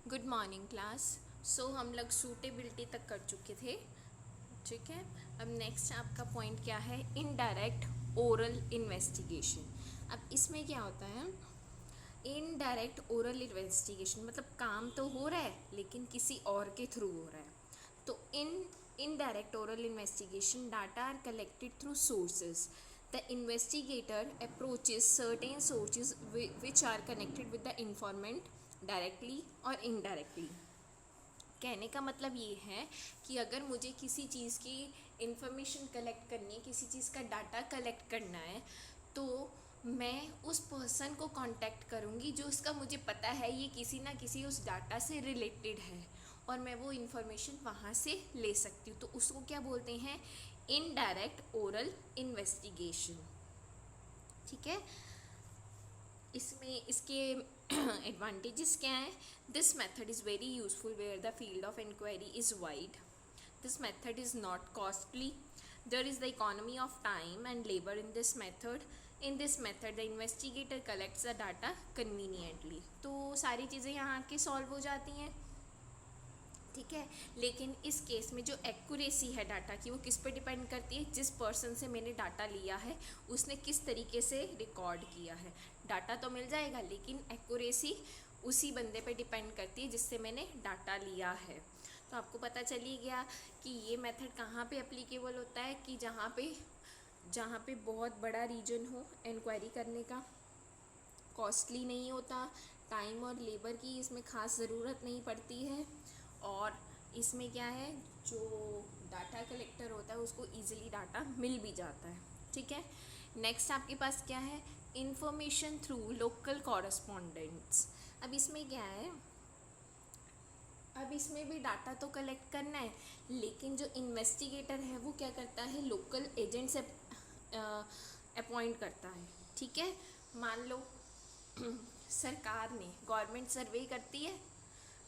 Good morning class. सो हम लोग suitability तक कर चुके थे, ठीक है। अब नेक्स्ट आपका पॉइंट क्या है? Indirect oral investigation. अब इसमें क्या होता है? इनडायरेक्ट ओरल इन्वेस्टिगेशन मतलब काम तो हो रहा है लेकिन किसी और के थ्रू हो रहा है। तो indirect oral investigation data are collected through sources. The investigator approaches certain sources which are connected with the informant directly or indirectly. कहने का मतलब ये है कि अगर मुझे किसी चीज़ की इंफॉर्मेशन कलेक्ट करनी है, किसी चीज़ का डाटा कलेक्ट करना है, तो मैं उस पर्सन को कांटेक्ट करूँगी जो उसका मुझे पता है ये किसी ना किसी उस डाटा से रिलेटेड है और मैं वो इन्फॉर्मेशन वहाँ से ले सकती हूँ। तो उसको क्या बोलते हैं? इनडायरेक्ट ओरल इन्वेस्टिगेशन, ठीक है। इसमें इसके एडवांटेजेस क्या हैं? This method is very useful where the field of inquiry is wide. This method is not costly. There is the economy of time and labour in this method. In this method the investigator collects the data conveniently. तो सारी चीज़ें यहाँ के solve हो जाती हैं, ठीक है। लेकिन इस केस में जो एक्यूरेसी है डाटा की वो किस पे डिपेंड करती है? जिस पर्सन से मैंने डाटा लिया है उसने किस तरीके से रिकॉर्ड किया है। डाटा तो मिल जाएगा लेकिन एक्यूरेसी उसी बंदे पे डिपेंड करती है जिससे मैंने डाटा लिया है। तो आपको पता चल ही गया कि ये मेथड कहाँ पे एप्लीकेबल होता है कि जहाँ पे बहुत बड़ा रीजन हो इंक्वायरी करने का, कॉस्टली नहीं होता, टाइम और लेबर की इसमें ख़ास ज़रूरत नहीं पड़ती है, और इसमें क्या है, जो डाटा कलेक्टर होता है उसको इजीली डाटा मिल भी जाता है, ठीक है। नेक्स्ट आपके पास क्या है? Information through local correspondents. अब इसमें क्या है? अब इसमें भी डाटा तो कलेक्ट करना है लेकिन जो इन्वेस्टिगेटर है वो क्या करता है? लोकल एजेंट से अपॉइंट करता है, ठीक है। मान लो सरकार ने, गवर्नमेंट सर्वे करती है,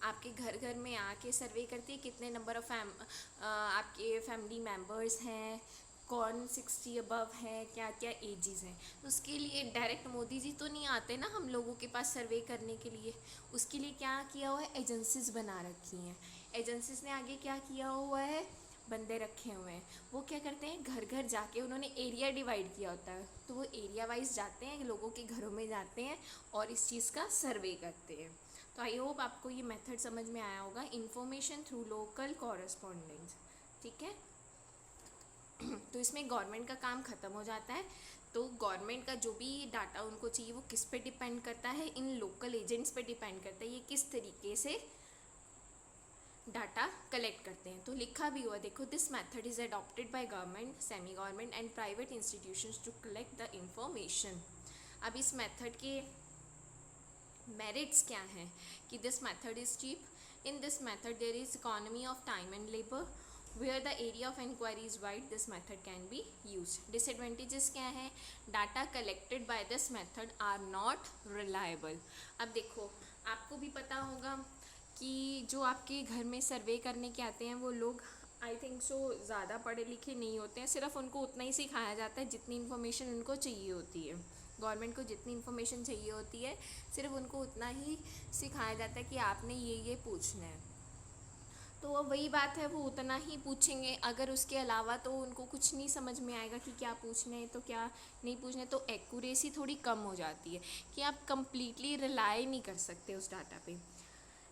आपके घर घर में आके सर्वे करती है कितने नंबर ऑफ आपके फैमिली मेम्बर्स हैं, कौन 60 अबव है, क्या क्या एजेस हैं। तो उसके लिए डायरेक्ट मोदी जी तो नहीं आते ना हम लोगों के पास सर्वे करने के लिए। उसके लिए क्या किया हुआ है? एजेंसीज बना रखी हैं। एजेंसीज ने आगे क्या किया हुआ है? बंदे रखे हुए हैं। वो क्या करते हैं? घर घर जाके, उन्होंने एरिया डिवाइड किया होता है तो वो एरिया वाइज जाते हैं, लोगों के घरों में जाते हैं और इस चीज़ का सर्वे करते हैं। तो आई होप आपको ये मेथड समझ में आया होगा, इंफॉर्मेशन थ्रू लोकल कॉरस्पॉन्डेंस, ठीक है। तो इसमें गवर्नमेंट का काम ख़त्म हो जाता है। तो गवर्नमेंट का जो भी डाटा उनको चाहिए वो किस पे डिपेंड करता है? इन लोकल एजेंट्स पे डिपेंड करता है ये किस तरीके से डाटा कलेक्ट करते हैं। तो लिखा भी हुआ देखो, this method is adopted by government, semi government and private institutions to collect the information. अब इस मेथड के मेरिट्स क्या हैं? कि this method is cheap. In this method there is economy of time and labour. Where the area of inquiry is wide, this method can be used. Disadvantages क्या है? Data collected by this method are not reliable. अब देखो, आपको भी पता होगा कि जो आपके घर में सर्वे करने के आते हैं वो लोग आई थिंक सो ज़्यादा पढ़े लिखे नहीं होते हैं, सिर्फ उनको उतना ही सिखाया जाता है जितनी इन्फॉर्मेशन उनको चाहिए होती है। गवर्नमेंट को जितनी इन्फॉर्मेशन चाहिए होती है सिर्फ उनको उतना ही सिखाया जाता है कि आपने ये पूछना है। तो वही बात है, वो उतना ही पूछेंगे, अगर उसके अलावा तो उनको कुछ नहीं समझ में आएगा कि क्या पूछना है तो क्या नहीं पूछना है। तो एक्यूरेसी थोड़ी कम हो जाती है कि आप कंप्लीटली रिलाई नहीं कर सकते उस डाटा पे.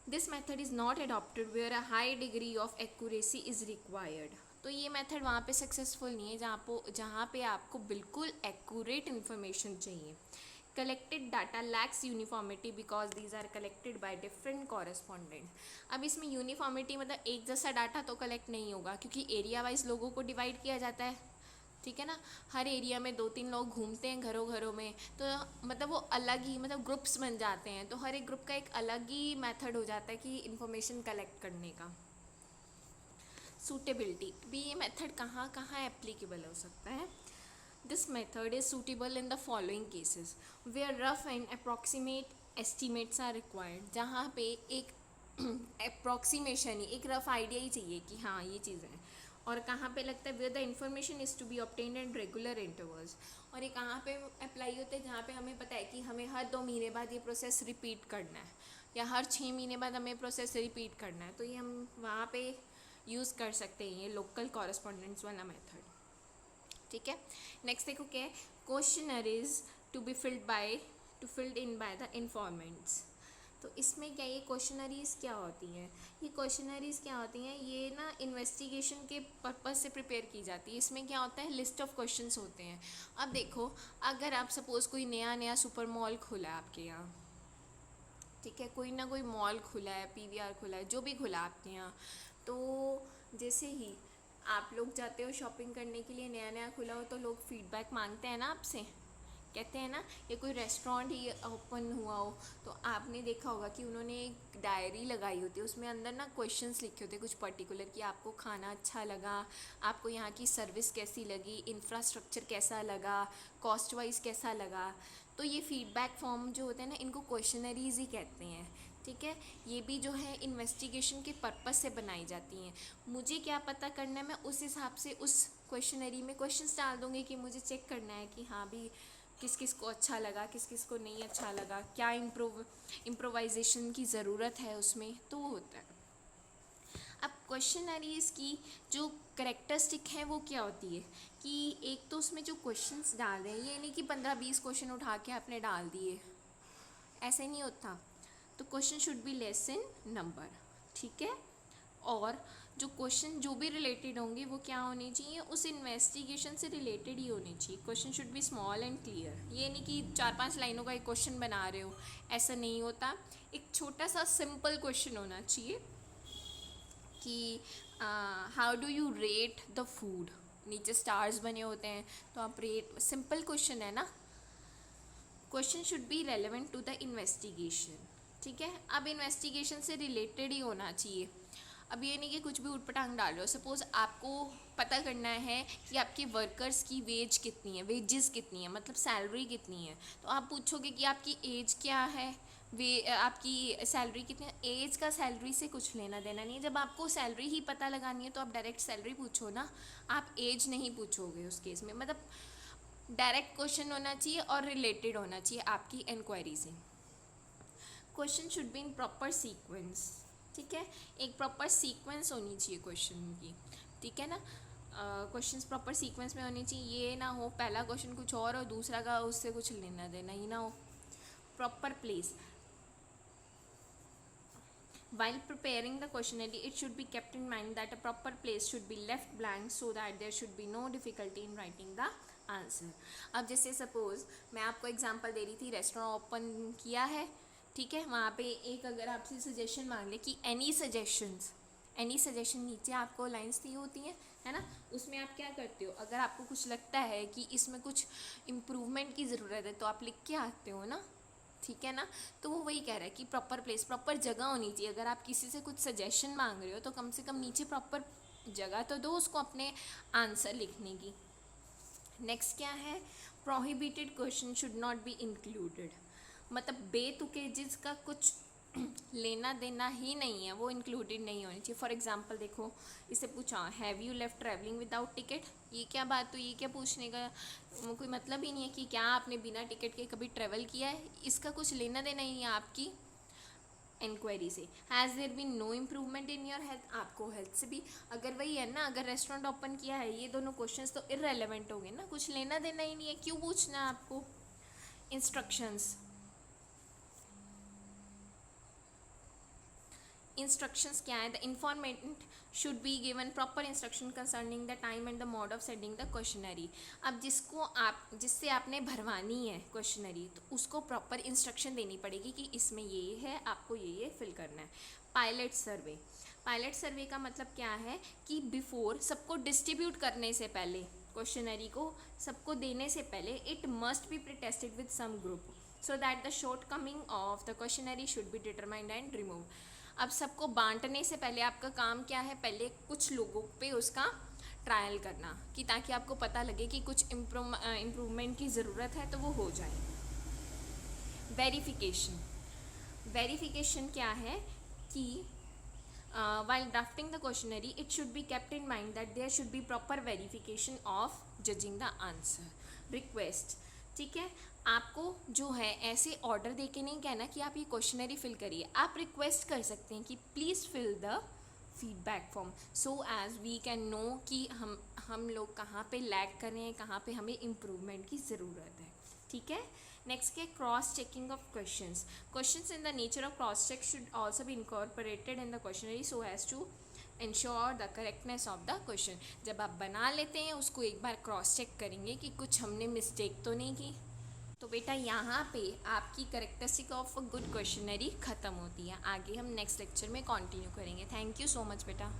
This method is not adopted where a high degree of accuracy is required. तो ये मेथड वहाँ पे सक्सेसफुल नहीं है जहाँ पे आपको बिल्कुल एक्यूरेट इन्फॉर्मेशन चाहिए. Collected data lacks uniformity because these are collected by different correspondent. अब इसमें यूनिफॉर्मिटी मतलब एक जैसा डाटा तो कलेक्ट नहीं होगा क्योंकि एरिया वाइज लोगों को डिवाइड किया जाता है, ठीक है ना। हर एरिया में 2-3 लोग घूमते हैं घरों घरों में, तो मतलब वो अलग ही मतलब ग्रुप्स बन जाते हैं, तो हर एक ग्रुप का एक अलग ही मेथड हो जाता है कि इन्फॉर्मेशन कलेक्ट करने का. सूटेबिलिटी भी ये मेथड कहाँ कहाँ एप्लीकेबल हो सकता है? This method is suitable in the following cases where rough and approximate estimates are required. जहाँ पे एक अप्रॉक्सीमेशन ही, एक रफ आइडिया ही चाहिए कि हाँ ये चीज़ है. और कहाँ पे लगता है? Where the information is to be obtained at regular intervals. और ये कहाँ पे अप्लाई होता है? जहाँ पे हमें पता है कि हमें हर 2 महीने बाद ये प्रोसेस रिपीट करना है. या हर 6 महीने बाद हमें प्रोसेस रिपीट करना है, तो ये हम वहाँ पे यूज़ कर सकते हैं ये लोकल कॉरेस्पॉन्डेंस वाला मेथड। ठीक है, नेक्स्ट देखो क्या है, questionnaires to be filled in by the informants. तो इसमें क्या, ये क्वेश्चनरीज क्या होती हैं, ये क्वेश्चनरीज क्या होती हैं, ये ना इन्वेस्टिगेशन के पर्पस से प्रिपेयर की जाती है। इसमें क्या होता है, लिस्ट ऑफ क्वेश्चंस होते हैं। अब देखो, अगर आप सपोज़ कोई नया सुपर मॉल खुला है आपके यहाँ, ठीक है, कोई ना कोई मॉल खुला है, पीवीआर खुला है, जो भी खुला आपके यहाँ, तो जैसे ही आप लोग जाते हो शॉपिंग करने के लिए, नया खुला हो, तो लोग फीडबैक मांगते हैं ना आपसे, कहते हैं ना, या कोई रेस्टोरेंट ही ओपन हुआ हो तो आपने देखा होगा कि उन्होंने एक डायरी लगाई होती है, उसमें अंदर ना क्वेश्चंस लिखे होते हैं कुछ पर्टिकुलर, कि आपको खाना अच्छा लगा, आपको यहाँ की सर्विस कैसी लगी, इंफ्रास्ट्रक्चर कैसा लगा, कॉस्ट वाइज कैसा लगा। तो ये फीडबैक फॉर्म जो होते हैं ना, इनको क्वेश्चनरीज ही कहते हैं। ठीक है, ये भी जो है इन्वेस्टिगेशन के पर्पस से बनाई जाती हैं। मुझे क्या पता करना है, मैं उस हिसाब से उस क्वेश्चनरी में क्वेश्चंस डाल दूँगी कि मुझे चेक करना है कि हाँ भी किस किस को अच्छा लगा, किस किस को नहीं अच्छा लगा, क्या इम्प्रोवाइजेशन की ज़रूरत है उसमें, तो वो होता है। अब क्वेश्चनरीज की जो करेक्टरिस्टिक है वो क्या होती है, कि एक तो उसमें जो क्वेश्चंस डाल रहे हैं, ये नहीं कि 15-20 क्वेश्चन उठा के आपने डाल दिए, ऐसे नहीं होता। तो question should be less in number, ठीक है। और जो क्वेश्चन जो भी रिलेटेड होंगे वो क्या होने चाहिए, उस इन्वेस्टिगेशन से रिलेटेड ही होने चाहिए। Question should B small and clear, ये नहीं कि 4-5 लाइनों का एक क्वेश्चन बना रहे हो, ऐसा नहीं होता। एक छोटा सा सिंपल क्वेश्चन होना चाहिए कि how do you rate the food, नीचे स्टार्स बने होते हैं, तो आप रेट, सिंपल क्वेश्चन है ना। Question should be relevant to the investigation, ठीक है। अब इन्वेस्टिगेशन से रिलेटेड ही होना चाहिए। अब ये नहीं कि कुछ भी उटपटांग डाल रहे हो। सपोज़ आपको पता करना है कि आपके वर्कर्स की वेज कितनी है, वेजेस कितनी है, मतलब सैलरी कितनी है, तो आप पूछोगे कि आपकी एज क्या है, आपकी सैलरी कितनी है। एज का सैलरी से कुछ लेना देना नहीं है। जब आपको सैलरी ही पता लगानी है तो आप डायरेक्ट सैलरी पूछो ना, आप एज नहीं पूछोगे उस केस में। मतलब डायरेक्ट क्वेश्चन होना चाहिए और रिलेटेड होना चाहिए आपकी इंक्वायरी से। Question should be in proper sequence, ठीक है, एक प्रॉपर सीक्वेंस होनी चाहिए क्वेश्चन की, ठीक है ना। क्वेश्चंस प्रॉपर सीक्वेंस में होनी चाहिए, ये ना हो पहला क्वेश्चन कुछ और दूसरा का उससे कुछ लेना देना ही ना हो। Proper place, while preparing the questionnaire it should be kept in mind that a proper place should be left blank so that there should be no difficulty in writing the answer। अब जैसे suppose मैं आपको example दे रही थी, restaurant open किया है, ठीक है, वहाँ पे एक अगर आपसे सजेशन मांग ले कि एनी सजेशन नीचे आपको लाइंस दी होती हैं, है ना, उसमें आप क्या करते हो, अगर आपको कुछ लगता है कि इसमें कुछ इम्प्रूवमेंट की ज़रूरत है तो आप लिख के आते हो ना, ठीक है ना। तो वो वही कह रहा है कि प्रॉपर प्लेस, प्रॉपर जगह होनी चाहिए। अगर आप किसी से कुछ सजेशन मांग रहे हो तो कम से कम नीचे प्रॉपर जगह तो दो उसको अपने आंसर लिखने की। नेक्स्ट क्या है, prohibited question should not be included, मतलब बेतुके जिसका कुछ लेना देना ही नहीं है वो इंक्लूडेड नहीं होनी चाहिए। फॉर एग्जांपल देखो, इसे पूछा have you left travelling without ticket, ये क्या बात हुई, ये क्या पूछने का कोई मतलब ही नहीं है कि क्या आपने बिना टिकट के कभी ट्रैवल किया है, इसका कुछ लेना देना ही है आपकी इंक्वायरी से। Has there been no improvement in your health, आपको हेल्थ से भी, अगर वही है ना, अगर रेस्टोरेंट ओपन किया है, ये दोनों क्वेश्चंस तो इररेलेवेंट हो गए ना, कुछ लेना देना ही नहीं है, क्यों पूछना है आपको। इंस्ट्रक्शंस क्या है, the informant should be given proper instruction concerning the time and the mode of sending the questionnaire. अब जिससे आपने भरवानी है क्वेश्चनरी, तो उसको प्रॉपर इंस्ट्रक्शन देनी पड़ेगी कि इसमें ये है, आपको ये फिल करना है। पायलट सर्वे का मतलब क्या है कि बिफोर सबको डिस्ट्रीब्यूट करने से पहले, क्वेश्चनरी को सबको देने से पहले, it must be pretested with some group so that the shortcoming of the questionnaire should be determined and remove. अब सबको बांटने से पहले आपका काम क्या है, पहले कुछ लोगों पे उसका ट्रायल करना, कि ताकि आपको पता लगे कि कुछ इम्प्रूवमेंट की ज़रूरत है तो वो हो जाए। वेरिफिकेशन क्या है कि while drafting the questionnaire it should be kept in mind that there should be proper verification of judging the answer। ठीक है, आपको जो है ऐसे ऑर्डर दे के नहीं कहना कि आप ये क्वेश्चनरी फिल करिए, आप रिक्वेस्ट कर सकते हैं कि please fill the feedback form so as we can know कि हम लोग कहाँ पे लैग कर रहे हैं, कहाँ पे हमें इम्प्रूवमेंट की ज़रूरत है। ठीक है, नेक्स्ट क्या, cross checking of questions in the nature of cross check should also be incorporated in the questionnaire so as to ensure the correctness of the question. जब आप बना लेते हैं उसको एक बार क्रॉस चेक करेंगे कि कुछ हमने मिस्टेक तो नहीं की। तो बेटा यहाँ पे आपकी characteristic of a good questionnaire ख़त्म होती है। आगे हम नेक्स्ट लेक्चर में कंटिन्यू करेंगे। थैंक यू सो मच बेटा।